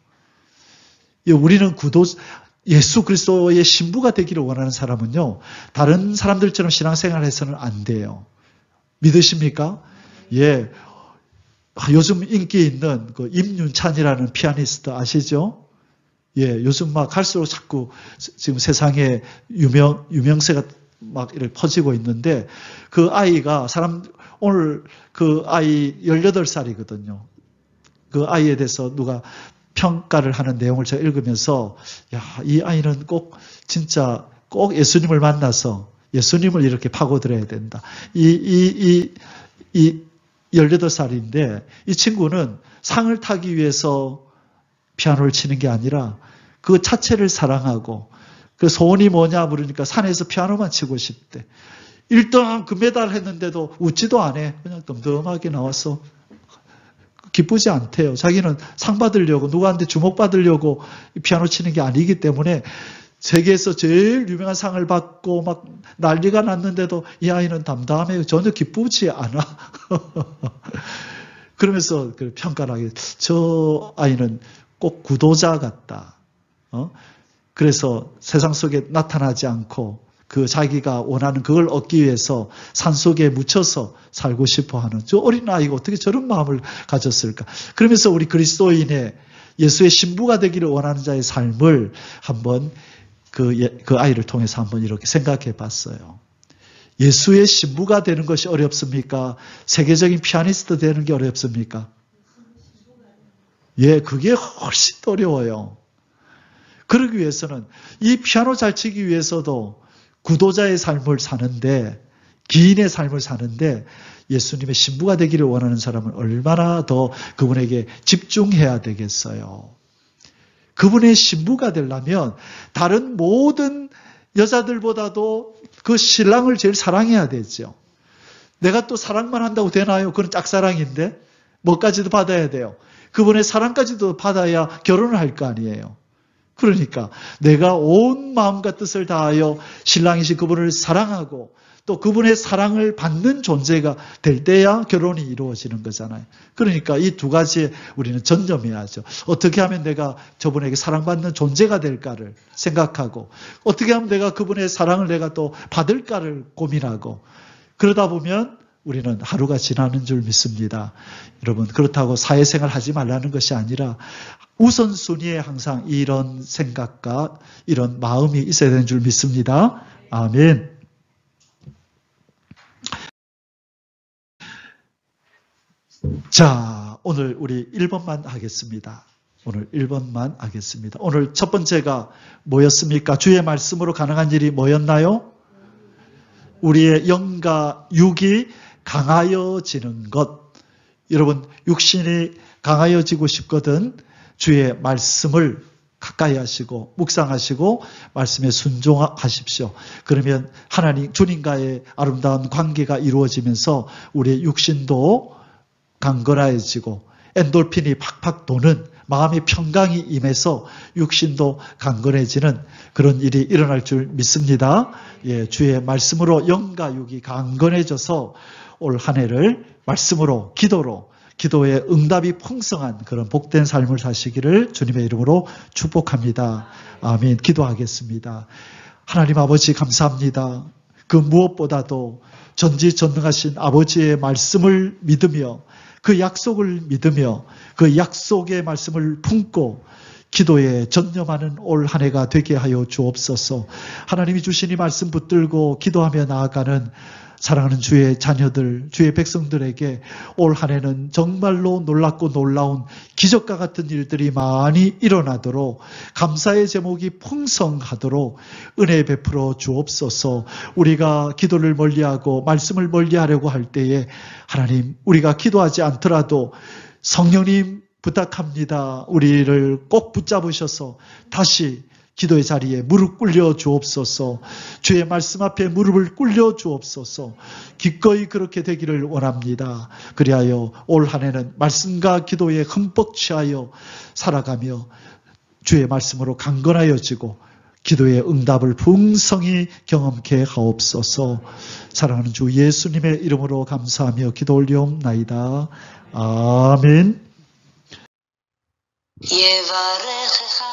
우리는 예수 그리스도의 신부가 되기를 원하는 사람은요, 다른 사람들처럼 신앙생활을 해서는 안 돼요. 믿으십니까? 예. 요즘 인기 있는 그 임윤찬이라는 피아니스트 아시죠? 예. 요즘 막 갈수록 자꾸 지금 세상에 유명세가 막 이렇게 퍼지고 있는데 그 아이가 오늘 그 아이 18살이거든요. 그 아이에 대해서 누가 평가를 하는 내용을 제가 읽으면서 이 아이는 꼭 예수님을 만나서 예수님을 이렇게 파고들어야 된다. 이 18살인데 이 친구는 상을 타기 위해서 피아노를 치는 게 아니라 그 자체를 사랑하고 그 소원이 뭐냐 물으니까 산에서 피아노만 치고 싶대. 1등 금메달 했는데도 웃지도 않아. 그냥 덤덤하게 나와서 기쁘지 않대요. 자기는 상 받으려고 누구한테 주목받으려고 피아노 치는 게 아니기 때문에 세계에서 제일 유명한 상을 받고 막 난리가 났는데도 이 아이는 담담해요. 전혀 기쁘지 않아. 그러면서 평가를 하게 저 아이는 꼭 구도자 같다. 그래서 세상 속에 나타나지 않고 그 자기가 원하는 그걸 얻기 위해서 산속에 묻혀서 살고 싶어 하는 저 어린아이가 어떻게 저런 마음을 가졌을까. 그러면서 우리 그리스도인의 예수의 신부가 되기를 원하는 자의 삶을 한번 그 아이를 통해서 한번 이렇게 생각해 봤어요. 예수의 신부가 되는 것이 어렵습니까? 세계적인 피아니스트 되는 게 어렵습니까? 예, 그게 훨씬 더 어려워요. 그러기 위해서는 이 피아노 잘 치기 위해서도 구도자의 삶을 사는데, 기인의 삶을 사는데 예수님의 신부가 되기를 원하는 사람은 얼마나 더 그분에게 집중해야 되겠어요. 그분의 신부가 되려면 다른 모든 여자들보다도 그 신랑을 제일 사랑해야 되죠. 내가 또 사랑만 한다고 되나요? 그건 짝사랑인데 뭐까지도 받아야 돼요. 그분의 사랑까지도 받아야 결혼을 할 거 아니에요. 그러니까 내가 온 마음과 뜻을 다하여 신랑이신 그분을 사랑하고 또 그분의 사랑을 받는 존재가 될 때야 결혼이 이루어지는 거잖아요. 그러니까 이 두 가지에 우리는 전념해야죠. 어떻게 하면 내가 저분에게 사랑받는 존재가 될까를 생각하고, 어떻게 하면 내가 그분의 사랑을 내가 또 받을까를 고민하고, 그러다 보면 우리는 하루가 지나는 줄 믿습니다. 여러분, 그렇다고 사회생활 하지 말라는 것이 아니라 우선순위에 항상 이런 생각과 이런 마음이 있어야 되는 줄 믿습니다. 아멘. 자, 오늘 우리 1번만 하겠습니다. 오늘 1번만 하겠습니다. 오늘 첫 번째가 뭐였습니까? 주의 말씀으로 가능한 일이 뭐였나요? 우리의 영과 육이 강하여지는 것. 여러분, 육신이 강하여지고 싶거든 주의 말씀을 가까이 하시고 묵상하시고 말씀에 순종하십시오. 그러면 하나님 주님과의 아름다운 관계가 이루어지면서 우리의 육신도 강건해지고 엔돌핀이 팍팍 도는 마음의 평강이 임해서 육신도 강건해지는 그런 일이 일어날 줄 믿습니다. 예, 주의 말씀으로 영과 육이 강건해져서 올 한 해를 말씀으로 기도로 기도의 응답이 풍성한 그런 복된 삶을 사시기를 주님의 이름으로 축복합니다. 아멘. 기도하겠습니다. 하나님 아버지 감사합니다. 그 무엇보다도 전지전능하신 아버지의 말씀을 믿으며 그 약속을 믿으며 그 약속의 말씀을 품고 기도에 전념하는 올 한 해가 되게 하여 주옵소서. 하나님이 주신 이 말씀 붙들고 기도하며 나아가는 사랑하는 주의 자녀들, 주의 백성들에게 올 한 해는 정말로 놀랍고 놀라운 기적과 같은 일들이 많이 일어나도록 감사의 제목이 풍성하도록 은혜 베풀어 주옵소서. 우리가 기도를 멀리하고 말씀을 멀리하려고 할 때에 하나님 우리가 기도하지 않더라도 성령님 부탁합니다. 우리를 꼭 붙잡으셔서 다시 기도의 자리에 무릎 꿇려 주옵소서. 주의 말씀 앞에 무릎을 꿇려 주옵소서. 기꺼이 그렇게 되기를 원합니다. 그리하여 올 한 해는 말씀과 기도에 흠뻑 취하여 살아가며 주의 말씀으로 강건하여지고 기도의 응답을 풍성히 경험케 하옵소서. 사랑하는 주 예수님의 이름으로 감사하며 기도 올리옵나이다. 아멘. יברכך